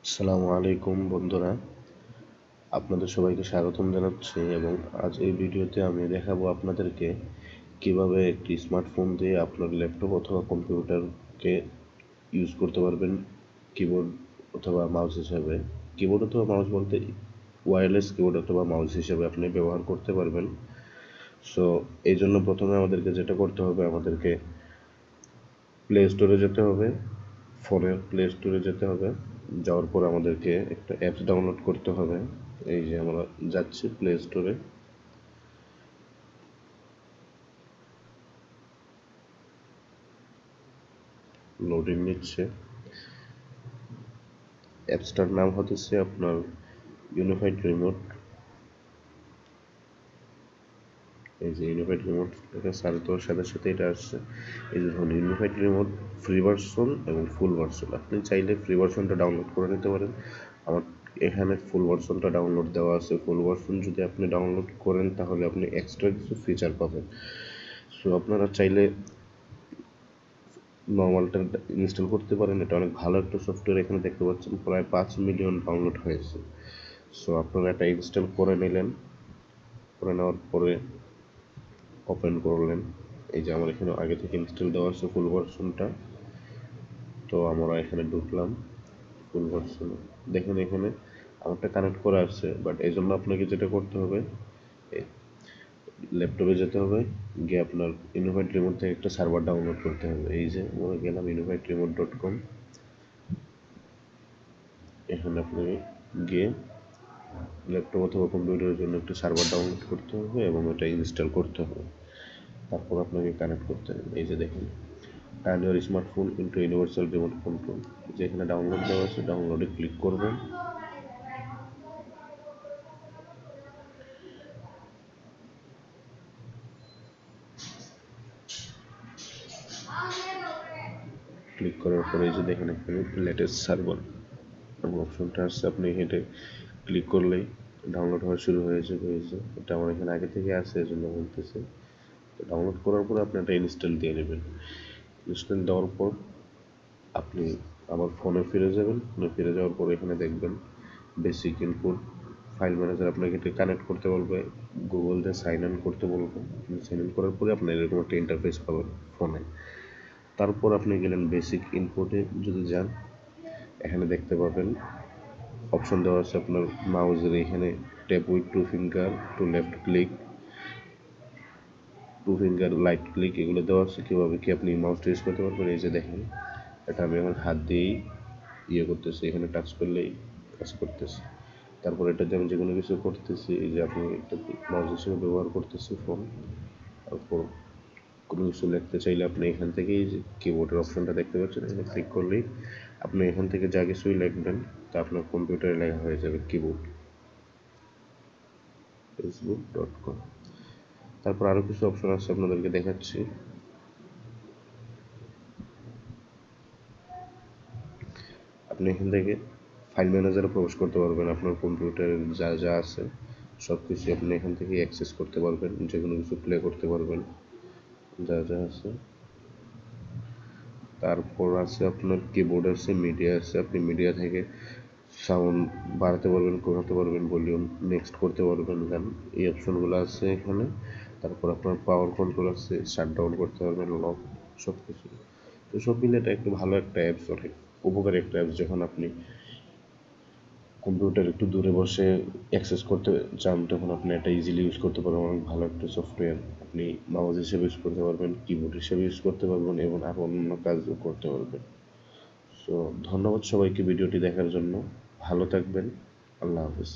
আসসালামু আলাইকুম বন্ধুরা, আপনাদের সবাইকে স্বাগতম জানাচ্ছি এবং আজ এই ভিডিওতে আমি দেখাবো আপনাদেরকে কিভাবে একটি স্মার্টফোন দিয়ে আপনার ল্যাপটপ অথবা কম্পিউটারকে ইউজ করতে পারবেন কিবোর্ড অথবা মাউস হিসাবে। কিবোর্ড অথবা মাউস বলতে ওয়্যারলেস কিবোর্ড অথবা মাউস হিসাবে আপনি ব্যবহার করতে পারবেন। সো এই জন্য প্রথমে আমাদেরকে যেটা করতে হবে, আমাদেরকে প্লে স্টোরে যেতে হবে, ফোনের প্লে স্টোরে যেতে হবে। যাওয়ার পর আমাদেরকে একটা অ্যাপস ডাউনলোড করতে হবে। এই যে আমরা যাচ্ছি প্লে স্টোরে, লোডিং নিচ্ছে। অ্যাপসটার নাম হতেছে আপনার ইউনিফাইড রিমোট। এই যে ইউনিফাইড রিমোট এটা সার্চ দেওয়ার সাথে সাথে এটা আসছে। এই যে ধরুন ইউনিফাইড রিমোট ফ্রি ভার্সন এবং ফুল ভার্সন। আপনি চাইলে ফ্রি ভার্সনটা ডাউনলোড করে নিতে পারেন। আমার এখানে ফুল ভার্সনটা ডাউনলোড দেওয়া আছে। ফুল ভার্সন যদি আপনি ডাউনলোড করেন তাহলে আপনি এক্সট্রা কিছু ফিচার পাবেন। সো আপনারা চাইলে নর্মালটা ইনস্টল করতে পারেন। এটা অনেক ভালো একটা সফটওয়্যার। এখানে দেখতে পাচ্ছেন প্রায় 5 মিলিয়ন ডাউনলোড হয়েছে। সো আপনারা এটা ইনস্টল করে নিলেন, করে নেওয়ার পরে ওপেন করলেন। এই যে আমার এখানে আগে থেকে ইনস্টল দেওয়া আছে ফুল ভার্সনটা। তো আমরা এখানে ঢুকলাম ফুল ভার্সনে। দেখেন এখানে আমারটা কানেক্ট করা আছে, বাট এই জন্য আপনাকে যেটা করতে হবে, ল্যাপটপে যেতে হবে, গিয়ে আপনার ইউনিফাইড রিমোট থেকে একটা সার্ভার ডাউনলোড করতে হবে। এই যে আমরা গেলাম unifiedremote.com। এখানে আপনি গিয়ে ল্যাপটপ অথবা কম্পিউটারের জন্য একটা সার্ভার ডাউনলোড করতে হবে এবং এটা ইনস্টল করতে হবে। তারপর আপনাকে কানেক্ট করতে হবে। এই যে দেখেন, turn your smartphone into universal remote control. যে এখানে ডাউনলোড দেওয়া আছে, ডাউনলোডে ক্লিক করবেন। ক্লিক করার পরে এই যে দেখেন এখানে লেটেস্ট সার্ভার এবং অপশনটা আসছে। আপনি হেঁটে ক্লিক করলেই ডাউনলোড হওয়া শুরু হয়ে যাবে। এই যে এটা আমার এখানে আগে থেকে আছে, এই জন্য বলতেছে। তো ডাউনলোড করার পরে আপনি একটা ইনস্টল দিয়ে নেবেন। ইনস্টল দেওয়ার পর আপনি আবার ফোনে ফিরে যাবেন। ফোনে ফিরে যাওয়ার পর এখানে দেখবেন বেসিক ইনপুট ফাইল ম্যানেজার। আপনাকে এটা কানেক্ট করতে বলবে, গুগল দিয়ে সাইন ইন করতে বলবে। সাইন ইন করার পরে আপনার এরকম একটা ইন্টারফেস পাবেন ফোনে। তারপর আপনি গেলেন বেসিক ইনপুটে যদি যান, এখানে দেখতে পাবেন অপশন দেওয়া আছে আপনার মাউসের এখানে tap with two finger, to left click, two finger right click, এগুলো দেওয়া আছে কীভাবে কি আপনি মাউসটা ইউজ করতে পারবেন। এই যে দেখেন এটা আমি আমার হাত দিয়েই করতেছি, এখানে টাচ করলেই কাজ করতেছি। তারপর এটা দিয়ে আমি যে কোনো কিছু করতেছি। এই যে আপনি একটা মাউস হিসেবে ব্যবহার করতেছি ফোন। তারপর কোনো কিছু লিখতে চাইলে আপনি এখান থেকেই যে কিবোর্ডের অপশনটা দেখতে পাচ্ছেন, এখানে ক্লিক করলেই আপনি এখান থেকে যা কিছুই লিখবেন তা আপনার কম্পিউটারে লেখা হয়ে যাবে কিবোর্ড। facebook.com। তারপর আরও কিছু অপশন আছে, আপনাদেরকে দেখাচ্ছি। আপনি এখান থেকে ফাইল ম্যানেজারে প্রবেশ করতে পারবেন। আপনার কম্পিউটারে যা যা আছে সব কিছু আপনি এখান থেকে অ্যাক্সেস করতে পারবেন, যে কোনো কিছু প্লে করতে পারবেন যা যা আছে। তারপর আছে আপনার কিবোর্ড আছে, মিডিয়া আছে। আপনি মিডিয়া থেকে সাউন্ড বাড়াতে পারবেন, কমাতে পারবেন, ভলিউম নেক্সট করতে পারবেন, গান, এই অপশনগুলো আছে এখানে। তারপর আপনার পাওয়ার কন্ট্রোল আছে, শাট ডাউন করতে পারবেন, লক, সব কিছু। তো সব মিলে এটা একটু ভালো একটা অ্যাপস, অনেক উপকারী একটা অ্যাপস। যখন আপনি কম্পিউটার একটু দূরে বসে অ্যাক্সেস করতে চান তখন আপনি এটা ইজিলি ইউজ করতে পারবেন। অনেক ভালো একটা সফটওয়্যার। আপনি মাউস হিসেবে ইউজ করতে পারবেন, কিবোর্ড হিসেবে ইউজ করতে পারবেন এবং আরও অন্য কাজও করতে পারবেন। সো ধন্যবাদ সবাইকে ভিডিওটি দেখার জন্য। ভালো থাকবেন। আল্লাহ হাফেজ।